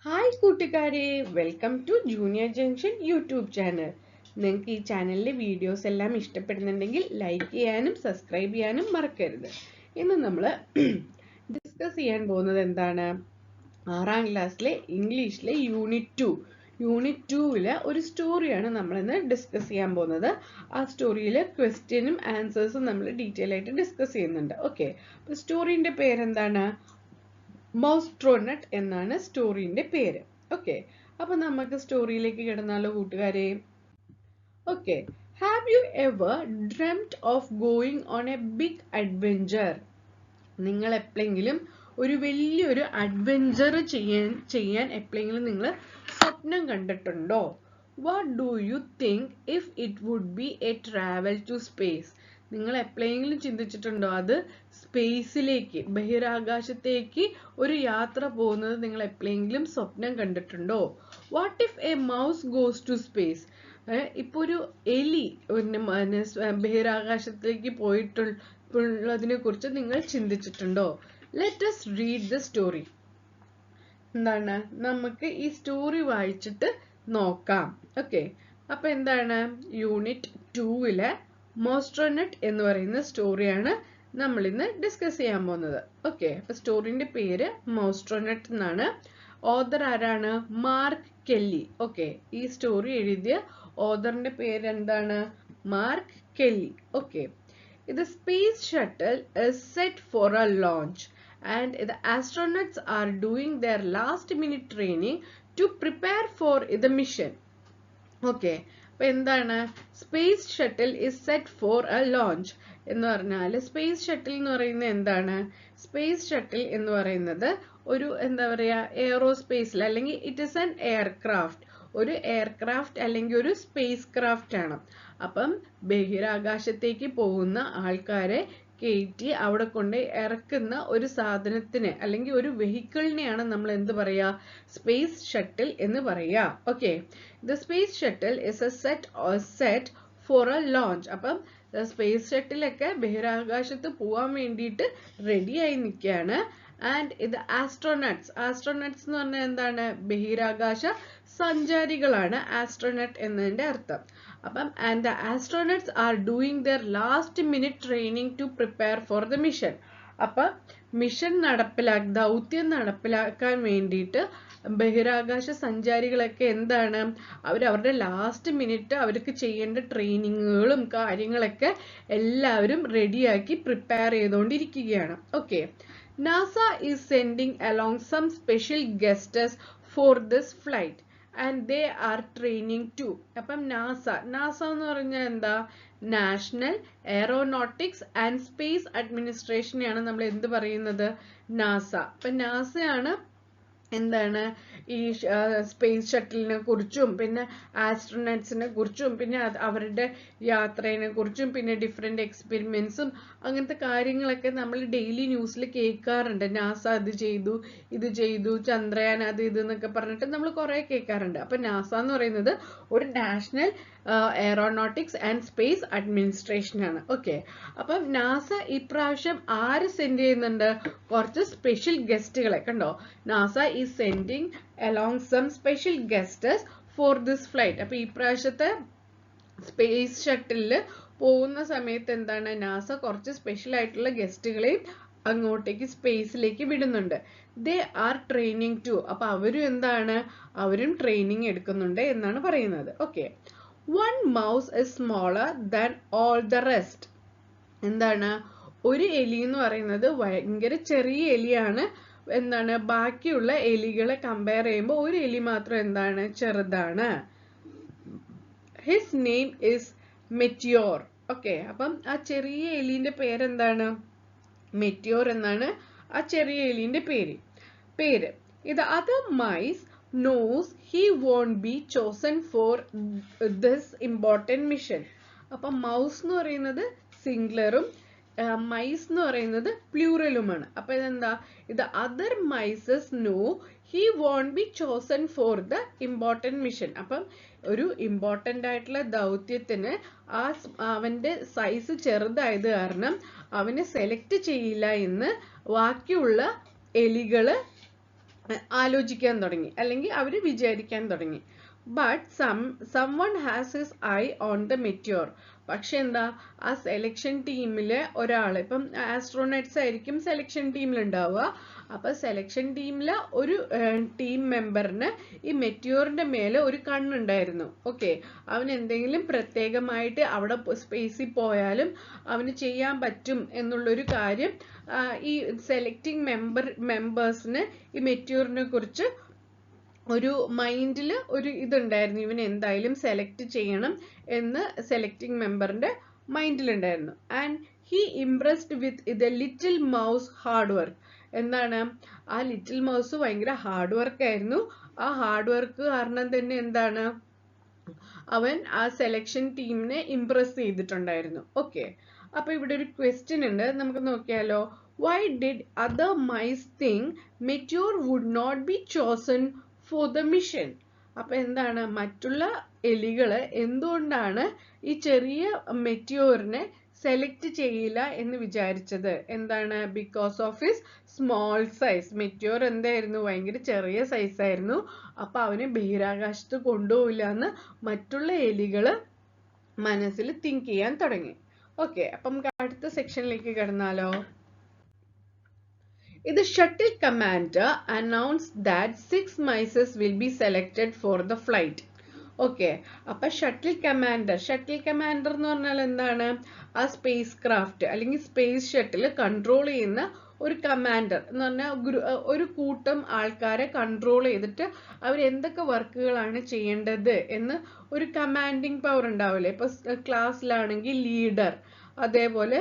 Hi കൂട്ടുകാരെ, welcome to Junior Junction YouTube channel. നിങ്ങൾക്ക് ഈ ചാനലിലെ വീഡിയോസ് എല്ലാം ഇഷ്ടപ്പെടുന്നുണ്ടെങ്കിൽ ലൈക്ക് ചെയ്യാനും സബ്സ്ക്രൈബ് ചെയ്യാനും മറക്കരുത്. ഇന്ന് നമ്മൾ ഡിസ്കസ് ചെയ്യാൻ പോകുന്നത് എന്താണ്? 6ാം ക്ലാസ്സിലെ ഇംഗ്ലീഷിലെ യൂണിറ്റ് 2 ഒരു സ്റ്റോറിയാണ് നമ്മളിന്ന് ഡിസ്കസ് ചെയ്യാൻ പോകുന്നത്. ആ സ്റ്റോറിയിൽ ക്വസ്റ്റ്യനും ആൻസേഴ്സും നമ്മൾ ഡീറ്റെയിൽ ആയിട്ട് ഡിസ്കസ് ചെയ്യുന്നുണ്ട്. ഓക്കെ, അപ്പോൾ സ്റ്റോറിന്റെ പേരെന്താണ്? മൗസ്ട്രോനട്ട് എന്നാണ് സ്റ്റോറിന്റെ പേര്. ഓക്കെ, അപ്പൊ നമുക്ക് സ്റ്റോറിയിലേക്ക് കിടന്നാലോ കൂട്ടുകാരെ? Okay, have you ever dreamed of going on a big adventure? നിങ്ങൾ എപ്പോഴെങ്കിലും ഒരു വലിയൊരു അഡ്വെഞ്ചർ ചെയ്യാൻ എപ്പോഴെങ്കിലും നിങ്ങൾ സ്വപ്നം കണ്ടിട്ടുണ്ടോ? What do you think if it would be a travel to space? നിങ്ങൾ എപ്പോഴെങ്കിലും ചിന്തിച്ചിട്ടുണ്ടോ അത് സ്പേസിലേക്ക്, ബഹിരാകാശത്തേക്ക് ഒരു യാത്ര പോകുന്നത് നിങ്ങൾ എപ്പോഴെങ്കിലും സ്വപ്നം കണ്ടിട്ടുണ്ടോ? What if a mouse goes to space? ഇപ്പൊ ഒരു എലി ബഹിരാകാശത്തേക്ക് പോയിട്ടുള്ളതിനെ കുറിച്ച് നിങ്ങൾ ചിന്തിച്ചിട്ടുണ്ടോ? Let us read the story. എന്താണ്, നമുക്ക് ഈ സ്റ്റോറി വായിച്ചിട്ട് നോക്കാം. ഓക്കെ, അപ്പൊ എന്താണ്, യൂണിറ്റ് 2 മൗസ്ട്രോനട്ട് എന്ന് പറയുന്ന സ്റ്റോറിയാണ് നമ്മൾ ഇന്ന് ഡിസ്കസ് ചെയ്യാൻ പോകുന്നത്. ഓക്കെ, അപ്പൊ സ്റ്റോറിന്റെ പേര് മൗസ്ട്രോനട്ട് എന്നാണ്. ഓഥർ ആരാണ്? Mark Kelly. ഓക്കെ, ഈ സ്റ്റോറി എഴുതിയ ഓഥറിന്റെ പേര് എന്താണ്? Mark Kelly. Okay, the space shuttle is set for a launch and the astronauts are doing their last minute training to prepare for the mission. Okay, അപ്പോൾ എന്താണ്, space shuttle is set for a launch എന്ന് പറഞ്ഞാൽ, space shuttle എന്ന് പറയുന്നത് എന്താണ്? Space shuttle എന്ന് പറയുന്നത് ഒരു എന്താ പറയാ, എയറോസ്പേസിൽ അല്ലെങ്കിൽ ഇറ്റ് ഇസ് ആൻ എയർക്രാഫ്റ്റ്, ഒരു എയർക്രാഫ്റ്റ് അല്ലെങ്കിൽ ഒരു സ്പേസ് ക്രാഫ്റ്റ് ആണ്. അപ്പം ബഹിരാകാശത്തേക്ക് പോകുന്ന ആൾക്കാരെ കയറ്റി അവിടെ കൊണ്ട് ഇറക്കുന്ന ഒരു സാധനത്തിന് അല്ലെങ്കിൽ ഒരു വെഹിക്കിളിനെയാണ് നമ്മൾ എന്ത് പറയാ? സ്പേസ് ഷട്ടിൽ എന്ന് പറയാ. Okay, the space shuttle is a set for a launch. അപ്പം സ്പേസ് ഷട്ടിലൊക്കെ ബഹിരാകാശത്ത് പോവാൻ വേണ്ടിയിട്ട് റെഡി ആയി നിൽക്കുകയാണ്. ആൻഡ് ഇത് ആസ്ട്രോനട്സ് എന്ന് പറഞ്ഞാൽ എന്താണ്? ബഹിരാകാശ സഞ്ചാരികളാണ് ആസ്ട്രോനട്ട് എന്നതിന്റെ അർത്ഥം. അപ്പം and the astronauts are doing their last minute training to prepare for the mission. അപ്പൊ മിഷൻ ദൗത്യം നടപ്പിലാക്കാൻ വേണ്ടിയിട്ട് ബഹിരാകാശ സഞ്ചാരികളൊക്കെ എന്താണ്, അവരുടെ ലാസ്റ്റ് മിനിറ്റ് അവർക്ക് ചെയ്യേണ്ട ട്രെയിനിങ്ങുകളും കാര്യങ്ങളൊക്കെ എല്ലാവരും റെഡിയാക്കി പ്രിപ്പയർ ചെയ്തുകൊണ്ടിരിക്കുകയാണ്. Okay, NASA is sending along some special guests for this flight and they are training too. അപ്പം നാസ എന്ന് പറഞ്ഞാൽ എന്താ? നാഷണൽ എയറോനോട്ടിക്സ് ആൻഡ് സ്പേസ് അഡ്മിനിസ്ട്രേഷനെയാണ് നമ്മൾ എന്ത് പറയുന്നത്? നാസ. അപ്പം നാസയാണ് എന്താണ് ഈ സ്പേസ് ഷട്ടിലിനെ കുറിച്ചും പിന്നെ ആസ്ട്രോനട്സിനെ കുറിച്ചും പിന്നെ അവരുടെ യാത്രയെ കുറിച്ചും പിന്നെ ഡിഫറെന്റ് എക്സ്പെരിമെന്റ്സും അങ്ങനത്തെ കാര്യങ്ങളൊക്കെ നമ്മൾ ഡെയിലി ന്യൂസിൽ കേൾക്കാറുണ്ട്. നാസ അത് ചെയ്തു, ഇത് ചെയ്തു, ചന്ദ്രയാൻ അത് ഇത് എന്നൊക്കെ പറഞ്ഞിട്ട് നമ്മൾ കുറെ കേൾക്കാറുണ്ട്. അപ്പൊ നാസ എന്ന് പറയുന്നത് ഒരു National Aeronautics and Space Administration ആണ്. ഓക്കെ, അപ്പം നാസ ഇപ്രാവശ്യം ആര് സെൻഡ് ചെയ്യുന്നുണ്ട്? കുറച്ച് സ്പെഷ്യൽ ഗസ്റ്റുകളെ. കണ്ടോ, NASA is sending along some special guests for this flight. അപ്പൊ ഈ പ്രാവശ്യത്തെ സ്പേസ് ഷട്ടിലില് പോകുന്ന സമയത്ത് എന്താണ്, നാസ കുറച്ച് സ്പെഷ്യൽ ആയിട്ടുള്ള ഗസ്റ്റുകളെയും അങ്ങോട്ടേക്ക് സ്പേസിലേക്ക് വിടുന്നുണ്ട്. They are training too. അപ്പൊ അവരും ട്രെയിനിങ് എടുക്കുന്നുണ്ട് എന്നാണ് പറയുന്നത്. Okay, one mouse is smaller than all the rest. എന്താണ്, ഒരു എലി എന്ന് പറയുന്നത് ഭയങ്കര ചെറിയ എലിയാണ്. എന്താണ്, ബാക്കിയുള്ള എലികളെ കമ്പയർ ചെയ്യുമ്പോൾ ഒരു എലി മാത്രം എന്താണ്, ചെറുതാണ്. His name is meteor. Okay, അപ്പം ആ ചെറിയ എലിന്റെ പേരെന്താണ്? മെറ്റിയോർ എന്നാണ് ആ ചെറിയ എലിന്റെ പേര്. ഇത് other mice knows he won't be chosen for this important mission. അപ്പൊ മൗസ് എന്ന് പറയുന്നത് സിംഗുലറും മൈസ് എന്ന് പറയുന്നത് പ്ലൂറലുമാണ്. അപ്പൊ ഇതെന്താ, ഇത് other mices no he won't be chosen for the important mission. അപ്പം ഒരു ഇമ്പോർട്ടന്റ് ആയിട്ടുള്ള ദൗത്യത്തിന് അവന്റെ സൈസ് ചെറുതായത് കാരണം അവനെ സെലക്ട് ചെയ്യില്ല എന്ന് ബാക്കിയുള്ള എലികള് ആലോചിക്കാൻ തുടങ്ങി, അല്ലെങ്കിൽ അവർ വിചാരിക്കാൻ തുടങ്ങി. But someone has his eye on the meteor. പക്ഷെ എന്താ, ആ സെലക്ഷൻ ടീമിലെ ഒരാൾ, ഇപ്പം ആസ്ട്രോനട്സ് ആയിരിക്കും സെലക്ഷൻ ടീമിൽ ഉണ്ടാവുക. അപ്പൊ സെലക്ഷൻ ടീമിലെ ഒരു ടീം മെമ്പറിന് ഈ മെറ്റിയോറിന്റെ മേലെ ഒരു കണ്ണുണ്ടായിരുന്നു. ഓക്കെ, അവന് എന്തെങ്കിലും പ്രത്യേകമായിട്ട് അവിടെ സ്പേസിൽ പോയാലും അവന് ചെയ്യാൻ പറ്റും എന്നുള്ളൊരു കാര്യം ഈ സെലക്ടിങ് മെമ്പേഴ്സിന് ഈ മെറ്റിയോറിനെ കുറിച്ച് ഒരു മൈൻഡിൽ ഒരു ഇതുണ്ടായിരുന്നു, ഇവൻ എന്തായാലും സെലക്ട് ചെയ്യണം എന്ന് സെലക്ടിങ് മെമ്പറിന്റെ മൈൻഡിലുണ്ടായിരുന്നു. And he impressed with the little mouse hard work. എന്താണ്, ആ ലിറ്റിൽ മൗസ് ഭയങ്കര ഹാർഡ് വർക്ക് ആയിരുന്നു. ആ ഹാർഡ് വർക്ക് കാരണം തന്നെ എന്താണ്, അവൻ ആ സെലക്ഷൻ ടീമിനെ ഇംപ്രസ് ചെയ്തിട്ടുണ്ടായിരുന്നു. ഓക്കെ, അപ്പൊ ഇവിടെ ഒരു ക്വസ്റ്റ്യൻ ഉണ്ട്, നമുക്ക് നോക്കിയാലോ. Why did other mice think meteor would not be chosen for the mission? അപ്പൊ എന്താണ്, മറ്റുള്ള എലികള് എന്തുകൊണ്ടാണ് ഈ ചെറിയ മെറ്റിയോറിനെ സെലക്ട് ചെയ്യില്ല എന്ന് വിചാരിച്ചത്? എന്താണ്, because of his small size. Meteor എന്തായിരുന്നു, ഭയങ്കര ചെറിയ സൈസ് ആയിരുന്നു. അപ്പൊ അവനെ ബഹിരാകാശത്ത് കൊണ്ടുപോയില്ല എന്ന് മറ്റുള്ള എലികള് മനസ്സിൽ തിങ്ക് ചെയ്യാൻ തുടങ്ങി. ഓക്കെ, അപ്പൊ നമുക്ക് അടുത്ത സെക്ഷനിലേക്ക് കടന്നാലോ. The shuttle commander announced that 6 mice will be selected for the flight. Okay, അപ്പൊ ഷട്ടിൽ കമാൻഡർ എന്ന് പറഞ്ഞാൽ എന്താണ്, ആ സ്പേസ് ക്രാഫ്റ്റ് അല്ലെങ്കിൽ സ്പേസ് ഷട്ടിൽ കൺട്രോൾ ചെയ്യുന്ന ഒരു കമാൻഡർ എന്ന് പറഞ്ഞാൽ ഒരു കൂട്ടം ആൾക്കാരെ കൺട്രോൾ ചെയ്തിട്ട് അവർ എന്തൊക്കെ വർക്കുകളാണ് ചെയ്യേണ്ടത് എന്ന് ഒരു കമാൻഡിങ് പവർ ഉണ്ടാവില്ലേ. ഇപ്പൊ ക്ലാസ്സിലാണെങ്കിൽ ലീഡർ, അതേപോലെ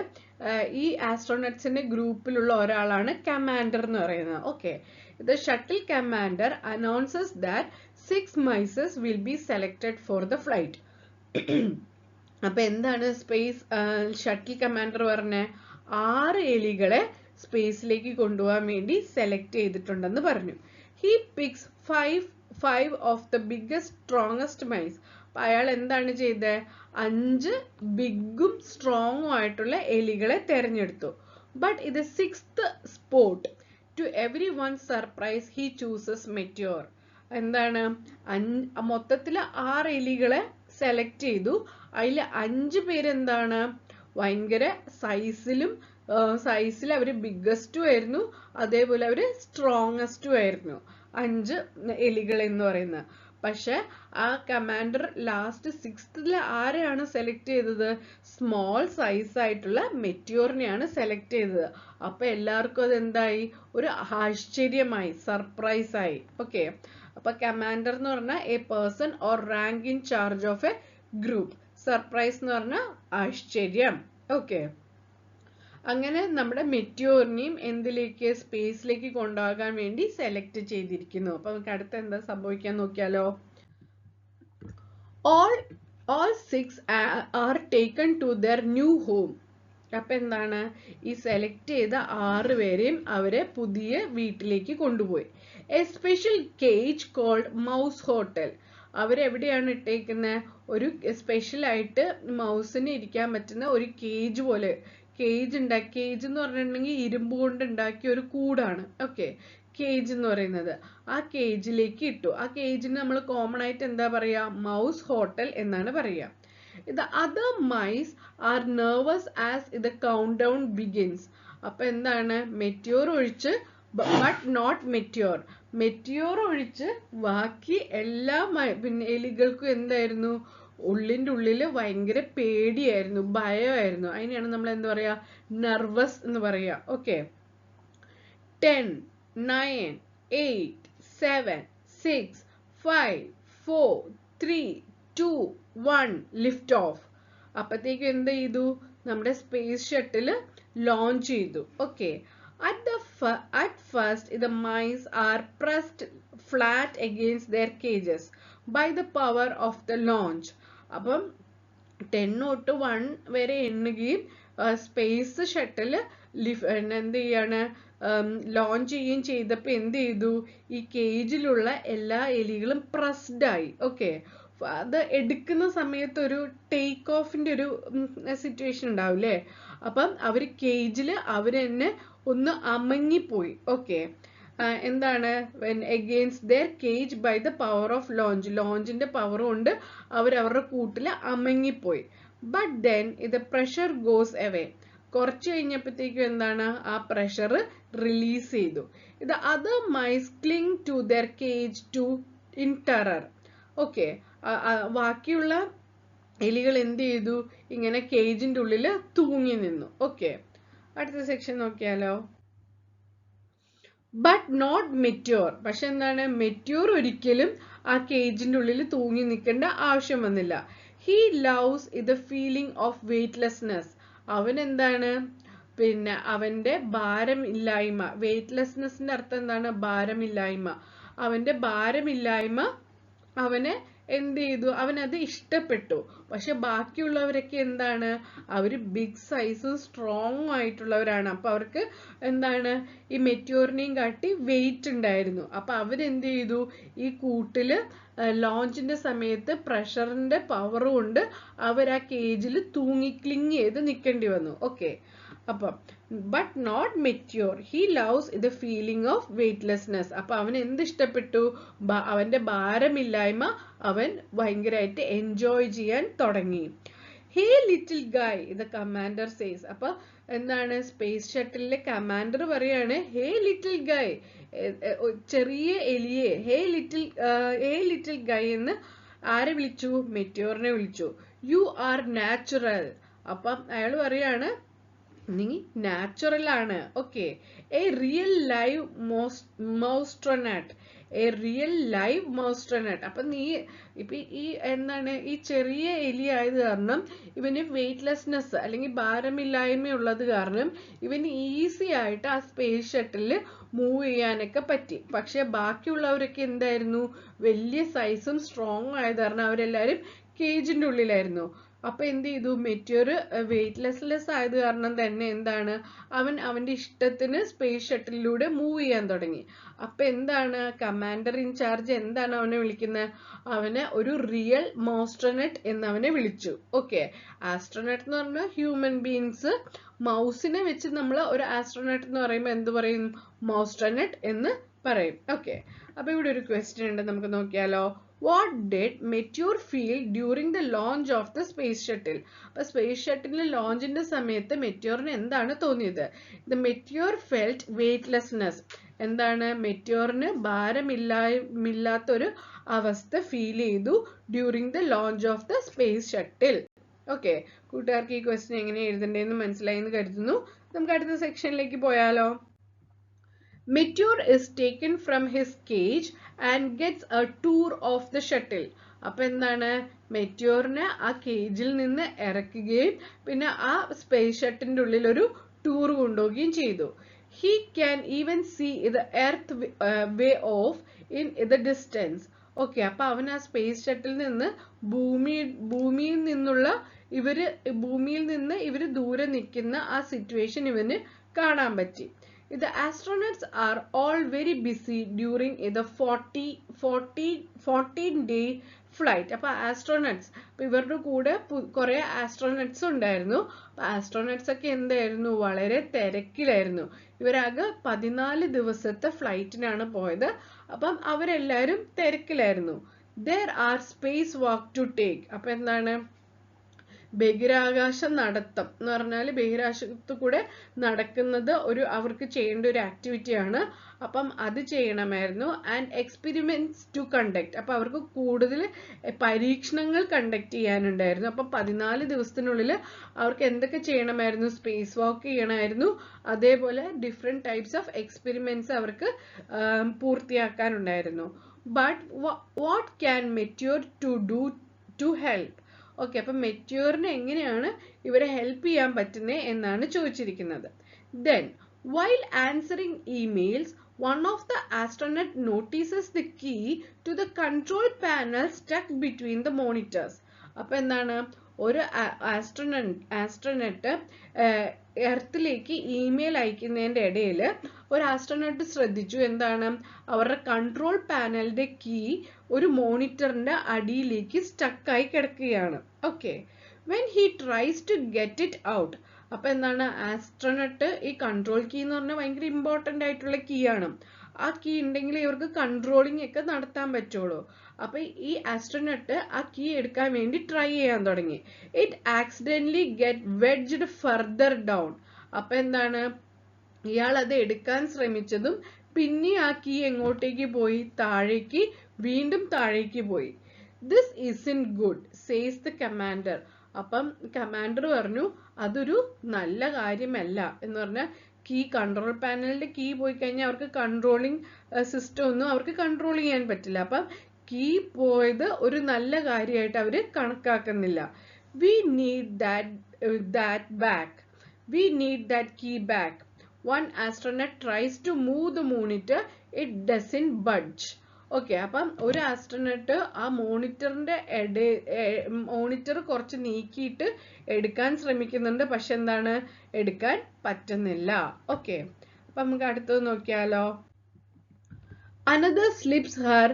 ഈ ആസ്ട്രോനട്സിന്റെ ഗ്രൂപ്പിലുള്ള ഒരാളാണ് കമാൻഡർ എന്ന് പറയുന്നത്. Okay, the shuttle commander announces that 6 mice will be selected for the flight. അപ്പൊ എന്താണ് സ്പേസ് ഷട്ടിൽ കമാൻഡർ പറഞ്ഞ, 6 എലികളെ സ്പേസിലേക്ക് കൊണ്ടുപോകാൻ വേണ്ടി സെലക്ട് ചെയ്തിട്ടുണ്ടെന്ന് പറഞ്ഞു. He pics 5 of the biggest strongest mice. അപ്പൊ അയാൾ എന്താണ് ചെയ്തത്, 5 ബിഗും സ്ട്രോങ്ങും ആയിട്ടുള്ള എലികളെ തെരഞ്ഞെടുത്തു. ബട്ട് ഇത് 6th spot. To everyone surprise he chooses Meteor. എന്താണ്, മൊത്തത്തില് 6 എലികളെ സെലക്ട് ചെയ്തു. അതിൽ 5 പേരെന്താണ്, ഭയങ്കര സൈസിൽ അവര് ബിഗ്ഗസ്റ്റും ആയിരുന്നു, അതേപോലെ അവര് സ്ട്രോങ്ങസ്റ്റും ആയിരുന്നു 5 എലികൾ എന്ന് പറയുന്നത്. പക്ഷെ ആ കമാൻഡർ ലാസ്റ്റ് 6th ആരെയാണ് സെലക്ട് ചെയ്തത്, സ്മോൾ സൈസ് ആയിട്ടുള്ള മെറ്റിയോറിനെയാണ് സെലക്ട് ചെയ്തത്. അപ്പൊ എല്ലാവർക്കും അത് എന്തായി, ഒരു ആശ്ചര്യമായി, സർപ്രൈസ് ആയി. ഓക്കെ, അപ്പൊ കമാൻഡർ എന്ന് പറഞ്ഞാൽ A person or rank in charge of A group. Surprise എന്ന് പറഞ്ഞാൽ ആശ്ചര്യം. ഓക്കെ, അങ്ങനെ നമ്മുടെ മെറ്റിയോറിനെയും എന്തിലേക്ക്, സ്പേസിലേക്ക് കൊണ്ടുപോകാൻ വേണ്ടി സെലക്ട് ചെയ്തിരിക്കുന്നു. അപ്പൊ നമുക്ക് അടുത്ത് എന്താ സംഭവിക്കാൻ നോക്കിയാലോ. all 6 are taken to their new home. അപ്പൊ എന്താണ്, ഈ സെലക്ട് ചെയ്ത 6 പേരെയും അവരെ പുതിയ വീട്ടിലേക്ക് കൊണ്ടുപോയി. A special cage called mouse hotel. അവരെവിടെയാണ് ഇട്ടേക്കുന്നത്, ഒരു സ്പെഷ്യൽ ആയിട്ട് മൗസിന് ഇരിക്കാൻ പറ്റുന്ന ഒരു കേജ് പോലെ. കേജ് എന്ന് പറഞ്ഞിട്ടുണ്ടെങ്കിൽ ഇരുമ്പ് കൊണ്ട് ഉണ്ടാക്കിയ ഒരു കൂടാണ്. ഓക്കെ, കേജ് എന്ന് പറയുന്നത്. ആ കേജിലേക്ക് ഇട്ടു. ആ കേജിന് നമ്മൾ കോമൺ ആയിട്ട് എന്താ പറയാ, മൗസ് ഹോട്ടൽ എന്നാണ് പറയാ. The other mice are nervous as the countdown begins. അപ്പൊ എന്താണ്, മെറ്റിയോർ ഒഴിച്ച്, ബട്ട് നോട്ട് മെറ്റിയോർ ഒഴിച്ച് ബാക്കി എല്ലാ എലികൾക്കും എന്തായിരുന്നു, ഉള്ളിന്റെ ഉള്ളില് ഭയങ്കര പേടിയായിരുന്നു, ഭയമായിരുന്നു. അതിനെയാണ് നമ്മൾ എന്താ പറയാ, നെർവസ് എന്ന് പറയാ. Okay, 10, 9, 8, 7, 6, 5, 4, 3, 2, 1 lift of. അപ്പത്തേക്കും എന്ത് ചെയ്തു, നമ്മുടെ സ്പേസ് ഷട്ടില് ലോഞ്ച് ചെയ്തു. Okay, at first the mice are pressed flat against their cages by the power of the launch. അപ്പം 10 തൊട്ട് 1 വരെ എണ്ണുകയും സ്പേസ് ഷട്ടില് എന്ത് ചെയ്യാണ്, ലോഞ്ച് ചെയ്യുകയും ചെയ്തപ്പോ എന്ത് ചെയ്തു, ഈ കേജിലുള്ള എല്ലാ എലികളും പ്രസ്ഡ് ആയി. ഓക്കെ, അത് എടുക്കുന്ന സമയത്ത് ഒരു ടേക്ക് ഓഫിന്റെ ഒരു സിറ്റുവേഷൻ ഉണ്ടാവില്ലേ. അപ്പം അവര് കേജില് അവര് തന്നെ ഒന്ന് അമങ്ങിപ്പോയി. ഓക്കെ, എന്താണ് against their cage by the power of launch. ലോഞ്ചിന്റെ പവർ കൊണ്ട് അവരുടെ കൂട്ടില് അമങ്ങിപ്പോയി. But then the pressure goes away. കുറച്ച് കഴിഞ്ഞപ്പോഴത്തേക്കും എന്താണ് ആ പ്രഷർ റിലീസ് ചെയ്തു. The other mice cling to their cage to in terror. Okay, ബാക്കിയുള്ള എലികൾ എന്ത് ചെയ്തു? ഇങ്ങനെ കേജിന്റെ ഉള്ളിൽ തൂങ്ങി നിന്നു. ഓക്കെ, അടുത്ത സെക്ഷൻ നോക്കിയാലോ. But not Meteor. പക്ഷെ എന്താണ്, മെറ്റ്യൂർ ഒരിക്കലും ആ കേജിന്റെ ഉള്ളിൽ തൂങ്ങി നിൽക്കേണ്ട ആവശ്യം വന്നില്ല. ഹി ലവ്സ് ഇത് ഫീലിംഗ് ഓഫ് വെയ്റ്റ്ലെസ്നെസ്. അവൻ എന്താണ്, പിന്നെ അവന്റെ ഭാരമില്ലായ്മ. വെയ്റ്റ്ലെസ്നെസിന്റെ അർത്ഥം എന്താണ്? ഭാരമില്ലായ്മ. അവന്റെ ഭാരമില്ലായ്മ അവനെ എന്ത് ചെയ്തു? അവനത് ഇഷ്ടപ്പെട്ടു. പക്ഷെ ബാക്കിയുള്ളവരൊക്കെ എന്താണ്, അവര് ബിഗ് സൈസും സ്ട്രോങ് ആയിട്ടുള്ളവരാണ്. അപ്പൊ അവർക്ക് എന്താണ്, ഈ മെറ്റ്യൂറിനെയും കാട്ടി വെയിറ്റ് ഉണ്ടായിരുന്നു. അപ്പൊ അവരെന്ത് ചെയ്തു? ഈ കൂട്ടില് ലോഞ്ചിന്റെ സമയത്ത് പ്രഷറിന്റെ പവർ കൊണ്ട് അവർ ആ കേജിൽ ക്ലിങ് ചെയ്ത് നിൽക്കേണ്ടി വന്നു. ഓക്കെ, അപ്പം but not Meteor. He loves the feeling of weightlessness. അപ്പൊ അവൻ എന്ത് ഇഷ്ടപ്പെട്ടു? അവന്റെ ഭാരമില്ലായ്മ അവൻ ഭയങ്കരമായിട്ട് എൻജോയ് ചെയ്യാൻ തുടങ്ങി. ഹേ ലിറ്റിൽ ഗായ് ദ കമാൻഡർ സേസ്. അപ്പൊ എന്താണ്, സ്പേസ് ഷട്ടിലിലെ കമാൻഡർ പറയാണ്, ഹേ ലിറ്റിൽ ഗായ്, ചെറിയ എലിയെ, ഹേ ലിറ്റിൽ ഗായ് എന്ന് ആരെ വിളിച്ചു? മെറ്റ്യൂറിനെ വിളിച്ചു. You are natural. അപ്പം അയാൾ പറയാണ്, നീ നാച്ചുറൽ ആണ്. Okay, a real live mousetronaut. A real live mousetronaut. അപ്പൊ നീ ഇപ്പൊ ഈ എന്താണ്, ഈ ചെറിയ എലി ആയത് കാരണം ഇവന് വെയ്റ്റ്ലെസ്നെസ് അല്ലെങ്കിൽ ഭാരമില്ലായ്മ ഉള്ളത് കാരണം ഇവന് ഈസി ആയിട്ട് ആ സ്പേസ് ഷട്ടിലിൽ മൂവ് ചെയ്യാനൊക്കെ പറ്റി. പക്ഷെ ബാക്കിയുള്ളവരൊക്കെ എന്തായിരുന്നു, വലിയ സൈസും സ്ട്രോങ് ആയത് കാരണം അവരെല്ലാരും കേജിന്റെ ഉള്ളിലായിരുന്നു. അപ്പൊ എന്ത് ചെയ്തു? മെറ്റ്യൂർ വെയ്റ്റ്ലെസ്നെസ് ആയത് കാരണം തന്നെ എന്താണ്, അവന്റെ ഇഷ്ടത്തിന് സ്പേസ് ഷട്ടിലൂടെ മൂവ് ചെയ്യാൻ തുടങ്ങി. അപ്പൊ എന്താണ്, കമാൻഡർ ഇൻചാർജ് എന്താണ് അവനെ വിളിക്കുന്നത്? അവനെ ഒരു റിയൽ മോസ്ട്രോനട്ട് എന്ന് അവനെ വിളിച്ചു. ഓക്കെ, ആസ്ട്രോനട്ട് എന്ന് പറഞ്ഞാൽ ഹ്യൂമൻ ബീങ്സ്. മൗസിനെ വെച്ച് നമ്മൾ ഒരു ആസ്ട്രോനട്ട് എന്ന് പറയുമ്പോൾ എന്ത് പറയും? മോസ്ട്രോനട്ട് എന്ന് പറയും. ഓക്കെ, അപ്പൊ ഇവിടെ ഒരു ക്വസ്റ്റ്യൻ ഉണ്ട്, നമുക്ക് നോക്കിയാലോ. What did Meteor feel during the launch of the space shuttle? അപ്പോൾ സ്പേസ് ഷട്ടിലിന്റെ ലോഞ്ചിന്റെ സമയത്ത് മെറ്റ്യൂറിന് എന്താണ് തോന്നിയത്? The Meteor felt weightlessness. എന്താണ്, മെറ്റ്യൂറിന് ഭാരമില്ലാത്തൊരു അവസ്ഥ ഫീൽ ചെയ്തു during the launch of the space shuttle. Okay, കൂട്ടുകാർക്ക് ഈ ക്വസ്റ്റ്യൻ എങ്ങനെ എഴുതണ്ടേന്ന് മനസ്സിലായി എന്ന് കരുതുന്നു. നമുക്ക് അടുത്ത സെക്ഷനിലേക്ക് പോയാലോ. Meteor is taken from his cage and gets a tour of the shuttle. അപ്പൊ എന്താണ്, മെറ്റ്യൂറിനെ ആ കേജിൽ നിന്ന് ഇറക്കുകയും പിന്നെ ആ സ്പേസ് ഷട്ടിലിന്റെ ഉള്ളിൽ ഒരു ടൂർ കൊണ്ടുപോവുകയും ചെയ്തു. He can even see the earth way off in the distance. Okay, അപ്പൊ അവൻ ആ സ്പേസ് ഷട്ടിൽ നിന്ന് ഭൂമിയിൽ നിന്ന് ഇവര് ദൂരെ നിൽക്കുന്ന ആ സിറ്റുവേഷൻ ഇവന് കാണാൻ പറ്റി. The astronauts are all very busy during the 14-day flight. അപ്പൊ ആസ്ട്രോനട്സ്, അപ്പൊ ഇവരുടെ കൂടെ കുറെ ആസ്ട്രോനട്സ് ഉണ്ടായിരുന്നു. അപ്പൊ ആസ്ട്രോനട്സ് ഒക്കെ എന്തായിരുന്നു, വളരെ തിരക്കിലായിരുന്നു. ഇവരാകെ 14 ദിവസത്തെ ഫ്ലൈറ്റിനാണ് പോയത്. അപ്പം അവരെല്ലാരും തിരക്കിലായിരുന്നു. There are space walk to take. അപ്പൊ എന്താണ്, ബഹിരാകാശ നടത്തം എന്ന് പറഞ്ഞാൽ ബഹിരാകാശത്തു കൂടെ നടക്കുന്നത് അവർക്ക് ചെയ്യേണ്ട ഒരു ആക്ടിവിറ്റിയാണ്. അപ്പം അത് ചെയ്യണമായിരുന്നു. And experiments to conduct. അപ്പൊ അവർക്ക് കൂടുതൽ പരീക്ഷണങ്ങൾ കണ്ടക്ട് ചെയ്യാനുണ്ടായിരുന്നു. അപ്പം 14 ദിവസത്തിനുള്ളിൽ അവർക്ക് എന്തൊക്കെ ചെയ്യണമായിരുന്നു? സ്പേസ് വാക്ക് ചെയ്യണമായിരുന്നു. അതേപോലെ ഡിഫറെന്റ് ടൈപ്സ് ഓഫ് എക്സ്പെരിമെന്റ്സ് അവർക്ക് പൂർത്തിയാക്കാനുണ്ടായിരുന്നു. But what can Meteor to do to help? Okay, അപ്പൊ മെറ്റ്യൂറിന് എങ്ങനെയാണ് ഇവരെ ഹെൽപ്പ് ചെയ്യാൻ പറ്റുന്നത് എന്നാണ് ചോദിച്ചിരിക്കുന്നത്. Then, while answering emails, one of the astronaut notices the key to the control panel stuck between the monitors. അപ്പൊ എന്താണ്, ഒരു ആസ്ട്രോനട്ട് എർത്തിലേക്ക് ഇമെയിൽ അയക്കുന്നതിന്റെ ഇടയിൽ ഒരു ആസ്ട്രോനട്ട് ശ്രദ്ധിച്ചു, എന്താണ്, അവരുടെ കൺട്രോൾ പാനലിന്റെ കീ ഒരു മോണിറ്ററിന്റെ അടിയിലേക്ക് സ്റ്റക്കായി കിടക്കുകയാണ്. Okay, when he tries to get it out. അപ്പൊ എന്താണ്, ആസ്ട്രോനട്ട് ഈ കൺട്രോൾ കീ എന്ന് പറഞ്ഞാൽ ഭയങ്കര ഇമ്പോർട്ടന്റ് ആയിട്ടുള്ള കീ ആണ്. ആ കീ ഉണ്ടെങ്കിൽ ഇവർക്ക് കൺട്രോളിംഗ് ഒക്കെ നടത്താൻ പറ്റുള്ളൂ. അപ്പൊ ഈ ആസ്ട്രോനട്ട് ആ കീ എടുക്കാൻ വേണ്ടി ട്രൈ ചെയ്യാൻ തുടങ്ങി. It accidentally get wedged further down. അപ്പൊ എന്താണ്, ഇയാൾ അത് എടുക്കാൻ ശ്രമിച്ചതും പിന്നെ ആ കീ എങ്ങോട്ടേക്ക് പോയി, താഴേക്ക്, വീണ്ടും താഴേക്ക് പോയി. This isn't good says the commander. അപ്പം കമാൻഡർ പറഞ്ഞു അതൊരു നല്ല കാര്യമല്ല എന്ന് പറഞ്ഞാൽ കീ, കൺട്രോൾ പാനലിന്റെ കീ പോയി കഴിഞ്ഞാൽ അവർക്ക് കൺട്രോളിംഗ് സിസ്റ്റം ഒന്നും അവർക്ക് കൺട്രോൾ ചെയ്യാൻ പറ്റില്ല. അപ്പം കീ പോയത് ഒരു നല്ല കാര്യമായിട്ട് അവര് കണക്കാക്കുന്നില്ല. We need that back. We need that key back. One astronaut tries to move the monitor. It doesn't budge. Okay, അപ്പം ഒരു ആസ്ട്രോനട്ട് ആ മോണിറ്റർ കുറച്ച് നീക്കിയിട്ട് എടുക്കാൻ ശ്രമിക്കുന്നുണ്ട്. പക്ഷെ എന്താണ്, എടുക്കാൻ പറ്റുന്നില്ല. ഓക്കെ, അപ്പൊ നമുക്ക് അടുത്തത് നോക്കിയാലോ. Another slips her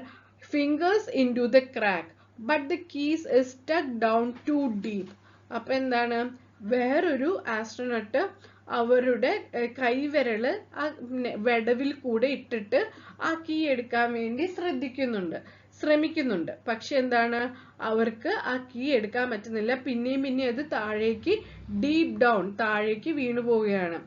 fingers into the crack, but the keys is stuck down too deep. അപ്പൊ എന്താണ്, വേറൊരു ആസ്ട്രോനട്ട് അവരുടെ കൈവിരല് ആ വിടവിൽ കൂടെ ഇട്ടിട്ട് ആ കീ എടുക്കാൻ വേണ്ടി ശ്രമിക്കുന്നുണ്ട്. പക്ഷെ എന്താണ്, അവർക്ക് ആ കീ എടുക്കാൻ പറ്റുന്നില്ല. പിന്നെയും അത് താഴേക്ക്, ഡീപ് ഡൗൺ, താഴേക്ക് വീണു പോവുകയാണ്.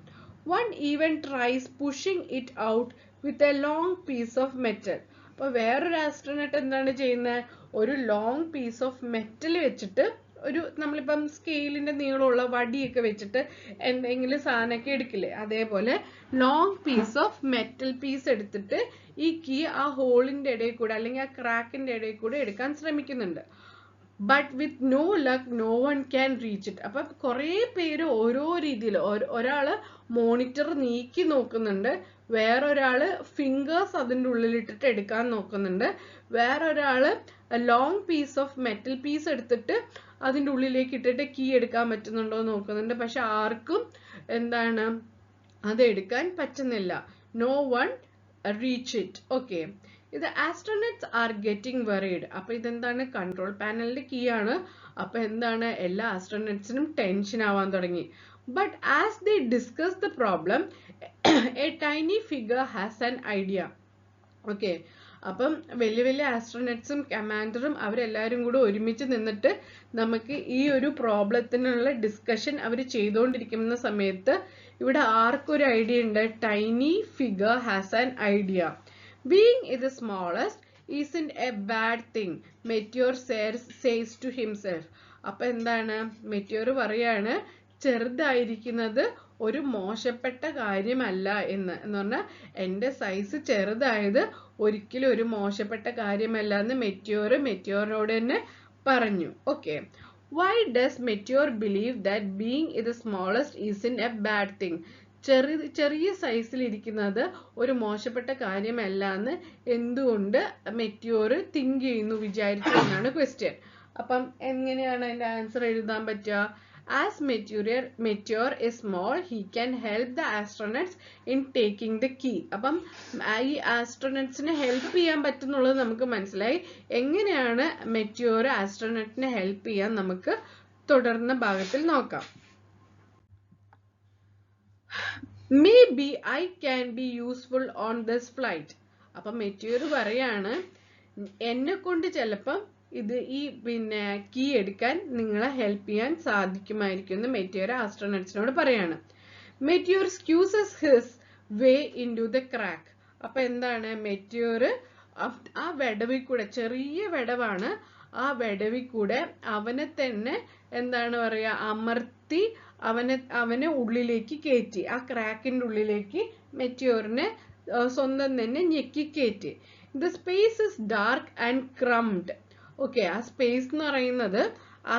One even tries pushing it out with a long piece of metal. അപ്പൊ വേറൊരു ആസ്ട്രോനട്ട് എന്താണ് ചെയ്യുന്നത്, ഒരു ലോങ് പീസ് ഓഫ് മെറ്റൽ വെച്ചിട്ട്, ഒരു നമ്മളിപ്പം സ്കെയിലിന്റെ നീളമുള്ള വടിയൊക്കെ വെച്ചിട്ട് എന്തെങ്കിലും സാധനമൊക്കെ എടുക്കില്ലേ, അതേപോലെ long piece of metal piece എടുത്തിട്ട് ഈ കീ ആ ഹോളിന്റെ ഇടയിൽ കൂടെ അല്ലെങ്കിൽ ആ ക്രാക്കിന്റെ ഇടയിൽ കൂടെ എടുക്കാൻ ശ്രമിക്കുന്നുണ്ട്. But with no luck no one can reach it. അപ്പൊ കുറെ പേര് ഓരോ രീതിയിൽ, ഒരാള് മോണിറ്റർ നീക്കി നോക്കുന്നുണ്ട്, വേറൊരാള് ഫിംഗേഴ്സ് അതിൻ്റെ ഉള്ളിലിട്ടിട്ട് എടുക്കാൻ നോക്കുന്നുണ്ട്, വേറൊരാള് long piece of metal piece എടുത്തിട്ട് അതിൻ്റെ ഉള്ളിലേക്ക് ഇട്ടിട്ട് കീ എടുക്കാൻ പറ്റുന്നുണ്ടോ നോക്കുന്നുണ്ട്. പക്ഷെ ആർക്കും എന്താണ്, അത് എടുക്കാൻ പറ്റുന്നില്ല. No one reach it. Okay, ഇത് ആസ്ട്രോനട്സ് ആർ ഗെറ്റിംഗ് വെറീഡ്. അപ്പൊ ഇതെന്താണ്, കൺട്രോൾ പാനലിന്റെ കീ ആണ്. അപ്പൊ എന്താണ്, എല്ലാ ആസ്ട്രോനട്സിനും ടെൻഷൻ ആവാൻ തുടങ്ങി. But as they discuss the problem A tiny figure has an idea. Okay, അപ്പം വലിയ ആസ്ട്രോനട്സും കമാൻഡറും അവരെല്ലാവരും കൂടെ ഒരുമിച്ച് നിന്നിട്ട് നമുക്ക് ഈ ഒരു പ്രോബ്ലത്തിനുള്ള ഡിസ്കഷൻ അവർ ചെയ്തുകൊണ്ടിരിക്കുന്ന സമയത്ത് ഇവിടെ ആർക്കൊരു ഐഡിയ ഉണ്ട്, tiny figure has an idea. Being the smallest isn't a bad thing, Meteor says to himself. അപ്പൊ എന്താണ്, മെറ്റിയോർ പറയാണ് ചെറുതായിരിക്കുന്നത് ഒരു മോശപ്പെട്ട കാര്യമല്ല എന്ന് പറഞ്ഞാൽ എൻ്റെ സൈസ് ചെറുതായത് ഒരിക്കലും ഒരു മോശപ്പെട്ട കാര്യമല്ല എന്ന് മെറ്റിയോറോട് തന്നെ പറഞ്ഞു. Okay, why does Meteor believe that being the smallest isn't a bad thing? ചെറിയ സൈസിൽ ഇരിക്കുന്നത് ഒരു മോശപ്പെട്ട കാര്യമല്ല എന്ന് എന്തുകൊണ്ട് മെറ്റിയോർ തിങ്ക് ചെയ്യുന്നു, വിചാരിച്ചു എന്നാണ് ക്വസ്റ്റ്യൻ. അപ്പം എങ്ങനെയാണ് അതിന്റെ ആൻസർ എഴുതാൻ പറ്റുക? As Meteor is small, he can help the astronauts in taking the key. അപ്പം ഈ ആസ്ട്രോനട്സിനെ ഹെൽപ്പ് ചെയ്യാൻ പറ്റുന്നുള്ളത് നമുക്ക് മനസ്സിലായി. എങ്ങനെയാണ് മെറ്റിയോർ ആസ്ട്രോനട്ടിനെ ഹെൽപ്പ് ചെയ്യാൻ നമുക്ക് തുടർന്ന ഭാഗത്തിൽ നോക്കാം. Maybe I can be useful on this flight. അപ്പം മെറ്റിയോർ പറയാണ് എന്നെ കൊണ്ട് ചിലപ്പം ഇത് ഈ കീ എടുക്കാൻ നിങ്ങളെ ഹെൽപ്പ് ചെയ്യാൻ സാധിക്കുമായിരിക്കും എന്ന് മെറ്റിയോർ ആസ്ട്രോനട്സിനോട് പറയാണ്. Meteor squeezes his way into the crack. അപ്പൊ എന്താണ്, മെറ്റിയോർ ആ വിടവിൽ കൂടെ, ചെറിയ വിടവാണ്, ആ വിടവിൽ കൂടെ അവനെ തന്നെ എന്താണ് പറയാ, അമർത്തി അവനെ ഉള്ളിലേക്ക് കയറ്റി, ആ ക്രാക്കിന്റെ ഉള്ളിലേക്ക് മെറ്റിയോറിനെ സ്വന്തം തന്നെ ഞെക്കി കയറ്റി. The space is dark and cramped. Okay, ആ സ്പേസ് എന്ന് പറയുന്നത്, ആ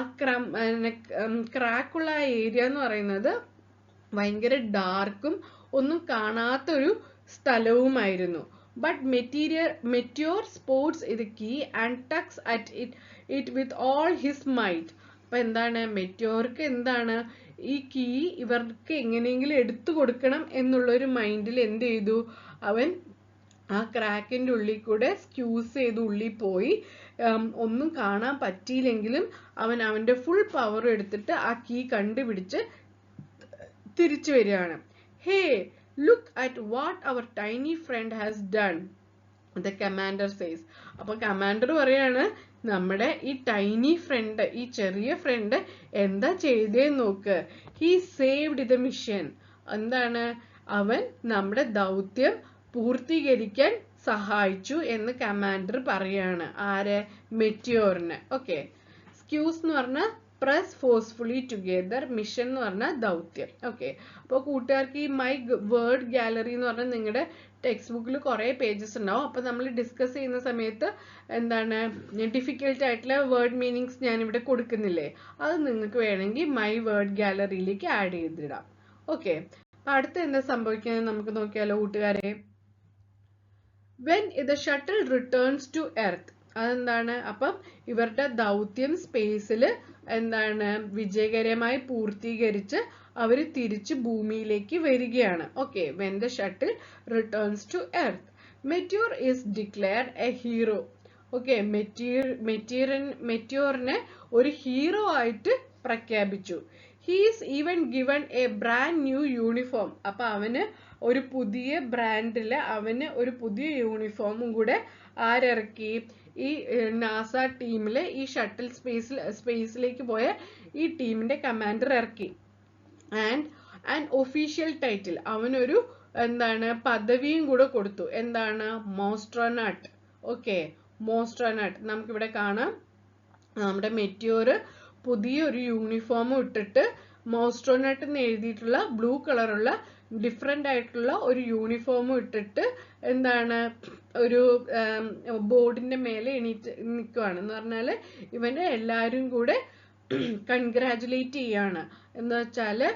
ക്രാക്കുള്ള ആ ഏരിയ എന്ന് പറയുന്നത് ഭയങ്കര ഡാർക്കും ഒന്നും കാണാത്തൊരു സ്ഥലവുമായിരുന്നു. ബട്ട് മെറ്റിയോർ സ്പോർട്സ് ഇത് key and tugs at it with all his might. അപ്പൊ എന്താണ്, മെറ്റിയോർക്ക് എന്താണ്, ഈ കീ ഇവർക്ക് എങ്ങനെയെങ്കിലും എടുത്തു കൊടുക്കണം എന്നുള്ളൊരു മൈൻഡിൽ എന്ത് ചെയ്തു, അവൻ ആ ക്രാക്കിന്റെ ഉള്ളിൽ കൂടെ സ്ക്യൂസ് ചെയ്ത് ഉള്ളിൽ പോയി. ഒന്നും കാണാൻ പറ്റിയില്ലെങ്കിലും അവൻ അവന്റെ ഫുൾ പവർ എടുത്തിട്ട് ആ കീ കണ്ടുപിടിച്ച് തിരിച്ചു വരികയാണ്. ഹേ Look at what our tiny friend has done, the commander says. അപ്പോൾ കമാൻഡർ പറയാണ് നമ്മുടെ ഈ ടൈനി ഫ്രണ്ട്, ഈ ചെറിയ ഫ്രണ്ട് എന്താ ചെയ്തേന്ന് നോക്ക്. He saved the mission. എന്താണ്, അവൻ നമ്മുടെ ദൗത്യം പൂർത്തീകരിക്കാൻ സഹായിച്ചു എന്ന് കമാൻഡർ പറയാണ്. ആര്? മെറ്റിയോറിന്. ഓക്കെ, സ്ക്യൂസ് എന്ന് പറഞ്ഞാൽ പ്രസ് ഫോഴ്സ്ഫുള്ളി ടുഗെദർ, മിഷൻ എന്ന് പറഞ്ഞാൽ ദൗത്യം. ഓക്കെ, അപ്പോൾ കൂട്ടുകാർക്ക് ഈ മൈ വേർഡ് ഗാലറി എന്ന് പറഞ്ഞാൽ നിങ്ങളുടെ ടെക്സ്റ്റ് ബുക്കിൽ കുറേ പേജസ് ഉണ്ടാവും. അപ്പോൾ നമ്മൾ ഡിസ്കസ് ചെയ്യുന്ന സമയത്ത് എന്താണ് ഡിഫിക്കൽട്ട് ആയിട്ടുള്ള വേർഡ് മീനിങ്സ് ഞാനിവിടെ കൊടുക്കുന്നില്ലേ, അത് നിങ്ങൾക്ക് വേണമെങ്കിൽ മൈ വേർഡ് ഗാലറിയിലേക്ക് ആഡ് ചെയ്തിടാം. ഓക്കെ, അപ്പം അടുത്ത് എന്താ സംഭവിക്കുന്നത് നമുക്ക് നോക്കിയാലോ കൂട്ടുകാരെ. When the shuttle returns to earth, അതെന്താണ്, അപ്പം ഇവരുടെ ദൗത്യം സ്പേസിൽ എന്താണ് വിജയകരമായി പൂർത്തീകരിച്ച് അവർ തിരിച്ച് ഭൂമിയിലേക്ക് വരികയാണ്. Okay, when the shuttle returns to earth, Meteor is declared a hero. Okay, മെറ്റിയോറിനെ ഒരു ഹീറോ ആയിട്ട് പ്രഖ്യാപിച്ചു. He is even given a brand new uniform. അപ്പൊ അവന് ഒരു പുതിയ ബ്രാൻഡില് അവന് ഒരു പുതിയ യൂണിഫോമും കൂടെ ആരിറക്കി, ഈ നാസ ടീമിലെ ഈ ഷട്ടിൽ സ്പേസിലേക്ക് പോയ ഈ ടീമിന്റെ കമാൻഡർ ഇറക്കി. ആൻഡ് ഒഫീഷ്യൽ ടൈറ്റിൽ, അവനൊരു എന്താണ് പദവിയും കൂടെ കൊടുത്തു. എന്താണ്? മോസ്ട്രോനട്ട്. ഓക്കെ, മോസ്ട്രോനട്ട്. നമുക്കിവിടെ കാണാം നമ്മുടെ മെറ്റിയോർ പുതിയൊരു യൂണിഫോം ഇട്ടിട്ട് മോസ്ട്രോനട്ട് എന്ന് എഴുതിയിട്ടുള്ള ബ്ലൂ കളറുള്ള ഡിഫറെന്റ് ആയിട്ടുള്ള ഒരു യൂണിഫോം ഇട്ടിട്ട് എന്താണ് ഒരു ബോർഡിന്റെ മേലെ എണീറ്റ് നിൽക്കുവാണ്. എന്ന് പറഞ്ഞാല് ഇവനെ എല്ലാവരും കൂടെ കൺഗ്രാജുലേറ്റ് ചെയ്യാണ്. എന്ന് വെച്ചാല്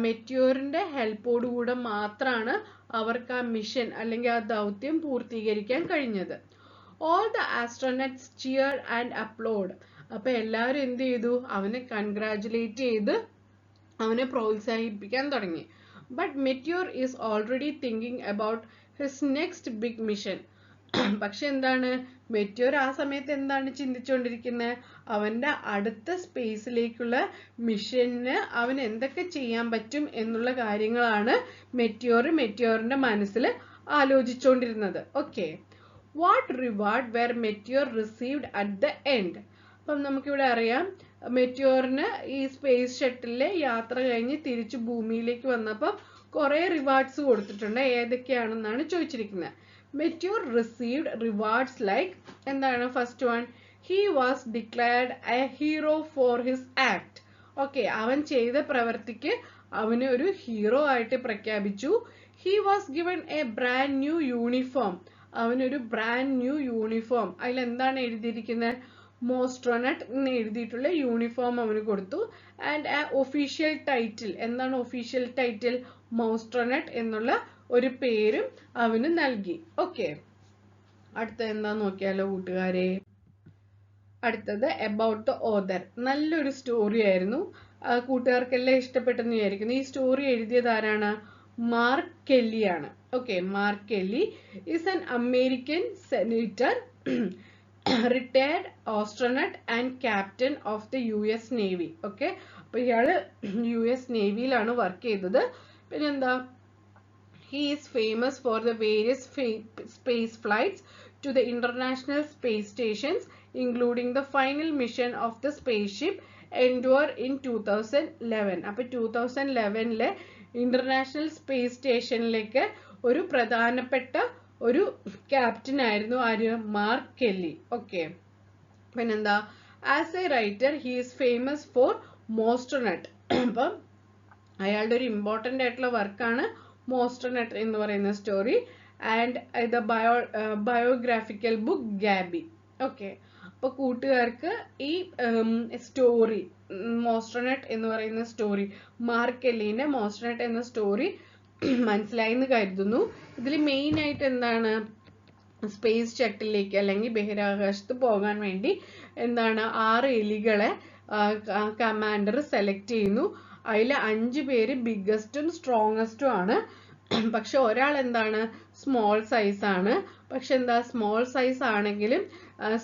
മെറ്റിയോറിന്റെ ഹെൽപ്പോടുകൂടെ മാത്രമാണ് അവർക്ക് ആ മിഷൻ അല്ലെങ്കിൽ ആ ദൗത്യം പൂർത്തീകരിക്കാൻ കഴിഞ്ഞത്. All the astronauts cheer and applaud. അപ്പൊ എല്ലാവരും എന്ത് ചെയ്തു? അവനെ കൺഗ്രാജുലേറ്റ് ചെയ്ത് അവനെ പ്രോത്സാഹിപ്പിക്കാൻ തുടങ്ങി. But Meteor is already thinking about his next big mission. പക്ഷെ എന്താണ് മെറ്റിയോർ ആ സമയത്ത് എന്താണ് ചിന്തിച്ചുകൊണ്ടിരിക്കുന്നത്? അവന്റെ അടുത്ത സ്പേസിലേക്കുള്ള മിഷന് അവൻ എന്തൊക്കെ ചെയ്യാൻ പറ്റും എന്നുള്ള കാര്യങ്ങളാണ് മെറ്റിയോറിന്റെ മനസ്സിൽ ആലോചിച്ചുകൊണ്ടിരുന്നത്. Okay, what reward were Meteor received at the end. അപ്പം നമുക്കിവിടെ അറിയാം മെറ്റിയോറിന് ഈ സ്പേസ് ഷട്ടിലെ യാത്ര കഴിഞ്ഞ് തിരിച്ചു ഭൂമിയിലേക്ക് വന്നപ്പം കുറെ റിവാർഡ്സ് കൊടുത്തിട്ടുണ്ട്. ഏതൊക്കെയാണെന്നാണ് ചോദിച്ചിരിക്കുന്നത്. മെറ്റിയോർ റിസീവ്ഡ് റിവാർഡ്സ് ലൈക്ക് എന്താണ്? First one, he was declared A hero for his act. Okay, അവൻ ചെയ്ത പ്രവൃത്തിക്ക് അവനെ ഒരു ഹീറോ ആയിട്ട് പ്രഖ്യാപിച്ചു. He was given A brand new uniform. അവനൊരു ബ്രാൻഡ് ന്യൂ യൂണിഫോം, അതിൽ എന്താണ് എഴുതിയിരിക്കുന്നത്? മോസ്ട്രോനട്ട് എന്ന് എഴുതിയിട്ടുള്ള യൂണിഫോം അവന് കൊടുത്തു. ആൻഡ് ആ ഒഫീഷ്യൽ ടൈറ്റിൽ, എന്താണ് ഒഫീഷ്യൽ ടൈറ്റിൽ? മോസ്ട്രോനട്ട് എന്നുള്ള ഒരു പേരും അവന് നൽകി. ഓക്കെ, അടുത്ത എന്താ നോക്കിയാലോ കൂട്ടുകാരെ. അടുത്തത് അബൌട്ട് ദ ഓഥർ. നല്ലൊരു സ്റ്റോറി ആയിരുന്നു, കൂട്ടുകാർക്കെല്ലാം ഇഷ്ടപ്പെട്ടെന്ന് വിചാരിക്കുന്നു. ഈ സ്റ്റോറി എഴുതിയത് ആരാണ്? മാർക്ക് കെല്ലിയാണ്. Okay, Mark Kelly is an American senator, retired astronaut and captain of the US Navy. Okay, അപ്പൊ ഇയാള് US നേവിയിലാണ് വർക്ക് ചെയ്തത്. പിന്നെന്താ, he is famous for the various space flights to the international space stations, including the final mission of the spaceship Endeavour in 2011. അപ്പൊ 2011 international space സ്റ്റേഷനിലേക്ക് ഒരു പ്രധാനപ്പെട്ട ഒരു captain ആയിരുന്നു ആര്? Mark Kelly. ഓക്കെ, പിന്നെന്താ, as a writer he is famous for Mousetronaut. അപ്പം അയാളുടെ ഒരു ഇമ്പോർട്ടൻ്റ് ആയിട്ടുള്ള വർക്കാണ് മോസ്ട്രോനട്ട് എന്ന് പറയുന്ന story. And the biographical book Gabby. Okay, അപ്പൊ കൂട്ടുകാർക്ക് ഈ സ്റ്റോറി മോസ്ട്രോനട്ട് എന്ന് പറയുന്ന സ്റ്റോറി, മാർക്ക് കെല്ലിന്റെ മോസ്ട്രോനട്ട് എന്ന സ്റ്റോറി മനസ്സിലായി എന്ന് കരുതുന്നു. ഇതിൽ മെയിൻ ആയിട്ട് എന്താണ്? സ്പേസ് ഷട്ടിലേക്ക് അല്ലെങ്കിൽ ബഹിരാകാശത്ത് പോകാൻ വേണ്ടി എന്താണ് 6 എലികളെ കമാൻഡർ സെലക്ട് ചെയ്യുന്നു. അതിൽ 5 പേര് ബിഗ്ഗസ്റ്റും സ്ട്രോങ്ങസ്റ്റും ആണ്. പക്ഷെ ഒരാൾ എന്താണ് സ്മോൾ സൈസ് ആണ്. പക്ഷെ എന്താ സ്മോൾ സൈസ് ആണെങ്കിലും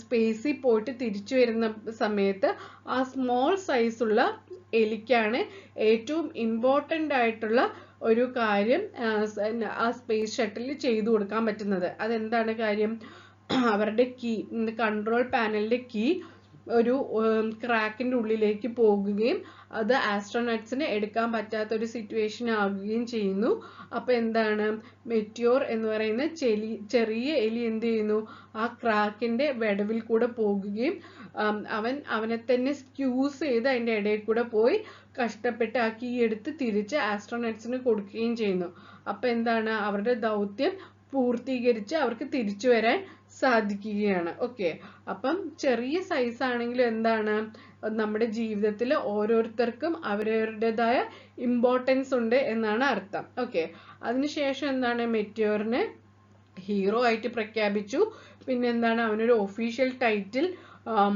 സ്പേസിൽ പോയിട്ട് തിരിച്ചു വരുന്ന സമയത്ത് ആ സ്മോൾ സൈസ് ഉള്ള എലിക്കാണ് ഏറ്റവും ഇമ്പോർട്ടൻ്റ് ആയിട്ടുള്ള ഒരു കാര്യം ആ സ്പേസ് ഷട്ടിലിൽ ചെയ്തു കൊടുക്കാൻ പറ്റുന്നത്. അതെന്താണ് കാര്യം? അവരുടെ കീ, കൺട്രോൾ പാനലിന്റെ കീ ഒരു ക്രാക്കിന്റെ ഉള്ളിലേക്ക് പോകുകയും അത് ആസ്ട്രോനട്സിന് എടുക്കാൻ പറ്റാത്ത ഒരു സിറ്റുവേഷൻ ആകുകയും ചെയ്യുന്നു. അപ്പൊ എന്താണ്, മെറ്റിയോർ എന്ന് പറയുന്ന ചെറിയ എലി എന്ത് ചെയ്യുന്നു, ആ ക്രാക്കിന്റെ വിടവിൽ കൂടെ പോകുകയും അവനെ തന്നെ സ്ക്യൂസ് ചെയ്ത് അതിന്റെ ഇടയിൽ കൂടെ പോയി കഷ്ടപ്പെട്ട് ആ കീ എടുത്ത് തിരിച്ച് ആസ്ട്രോനട്സിന് കൊടുക്കുകയും ചെയ്യുന്നു. അപ്പൊ എന്താണ്, അവരുടെ ദൗത്യം പൂർത്തീകരിച്ച് അവർക്ക് തിരിച്ചു വരാൻ സാധിക്കുകയാണ്. ഓക്കെ, അപ്പം ചെറിയ സൈസ് ആണെങ്കിലും എന്താണ്, നമ്മുടെ ജീവിതത്തിൽ ഓരോരുത്തർക്കും അവരവരുടേതായ ഇമ്പോർട്ടൻസ് ഉണ്ട് എന്നാണ് അർത്ഥം. ഓക്കെ, അതിനുശേഷം എന്താണ്, മെറ്റിയോറിനെ ഹീറോ ആയിട്ട് പ്രഖ്യാപിച്ചു. പിന്നെ എന്താണ്, അവനൊരു ഒഫീഷ്യൽ ടൈറ്റിൽ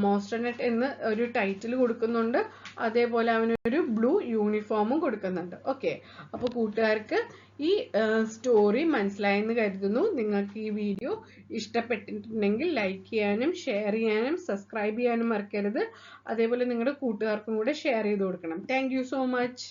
മോൺസ്റ്റർനട്ട് എന്ന് ഒരു ടൈറ്റിൽ കൊടുക്കുന്നുണ്ട്. അതേപോലെ അവനൊരു ബ്ലൂ യൂണിഫോമും കൊടുക്കുന്നുണ്ട്. ഓക്കെ, അപ്പൊ കൂട്ടുകാർക്ക് ഈ സ്റ്റോറി മനസ്സിലായെന്ന് കരുതുന്നു. നിങ്ങൾക്ക് ഈ വീഡിയോ ഇഷ്ടപ്പെട്ടിട്ടുണ്ടെങ്കിൽ ലൈക്ക് ചെയ്യാനും ഷെയർ ചെയ്യാനും സബ്സ്ക്രൈബ് ചെയ്യാനും മറക്കരുത്. അതേപോലെ നിങ്ങളുടെ കൂട്ടുകാർക്കും കൂടെ ഷെയർ ചെയ്ത് കൊടുക്കണം. Thank you so much.